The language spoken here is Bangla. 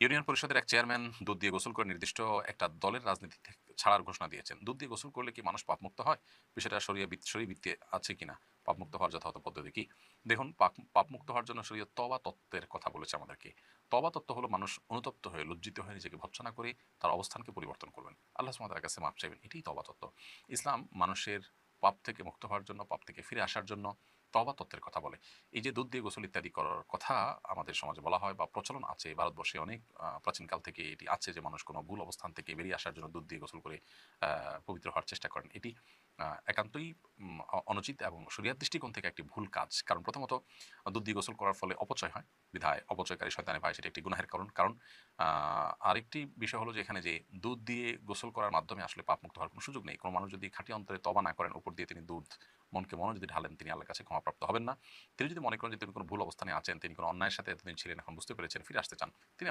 ইউনিয়ন পরিষদের এক চেয়ারম্যান দুধ দিয়ে গোসল করে নির্দিষ্ট একটা দলের রাজনীতি থেকে ছাড়ার ঘোষণা দিয়েছেন। দুধ দিয়ে গোসল করলে কি মানুষ পাপমুক্ত হয়? বিষয়টা শরীয়ভিত্তি আছে কিনা? পাপমুক্ত হওয়ার যথাযথ পদ্ধতি কি? দেখুন, পাপমুক্ত হওয়ার জন্য শরীয়ত তওবা তত্ত্বের কথা বলেছে আমাদেরকে। তওবা তত্ত্ব হলো মানুষ অনুতপ্ত হয়ে, লজ্জিত হয়ে নিজেকে ভর্ৎসনা করে তার অবস্থানকে পরিবর্তন করবেন। আল্লাহ সুবহানাহু ওয়া তাআলার কাছে মাফ চাইবেন। এটাই তওবা তত্ত্ব। ইসলাম মানুষের পাপ থেকে মুক্ত হওয়ার জন্য, পাপ থেকে ফিরে আসার জন্য তওবা তত্ত্বের কথা বলে। এই যে দুধ দিয়ে গোসল ইত্যাদি করার কথা আমাদের সমাজে বলা হয় বা প্রচলন আছে, ভারতবর্ষে অনেক প্রাচীনকাল থেকে এটি আছে যে মানুষ কোনো ভুল অবস্থান থেকে বেরিয়ে আসার জন্য দুধ দিয়ে গোসল করে পবিত্র হওয়ার চেষ্টা করেন। এটি একান্তই অনুচিত এবং শরিয়াত দৃষ্টিকোণ থেকে একটি ভুল কাজ। কারণ প্রথমত দুধ দিয়ে গোসল করার ফলে অপচয় হয়। বিধায় অপচয়কারী শয়তানে পায়, সেটা একটি গুনাহের কারণ। আরেকটি বিষয় হলো যে এখানে যে দুধ দিয়ে গোসল করার মাধ্যমে আসলে পাপমুক্ত হওয়ার কোনো সুযোগ নেই। কোনো মানুষ যদি খাঁটি অন্তরে তওবা না করেন, উপর দিয়ে তিনি দুধ মনও যদি ঢালেন, তিনি আল্লাহর কাছে ক্ষমাপ্রাপ্ত হবেন না। তিনি যদি মনে করেন যে তিনি কোনো ভুল অবস্থানে আছেন, তিনি কোনো অন্যায়ের সাথে এতদিন ছিলেন, এখন বুঝতে পেরেছেন, ফিরে আসতে চান, তিনি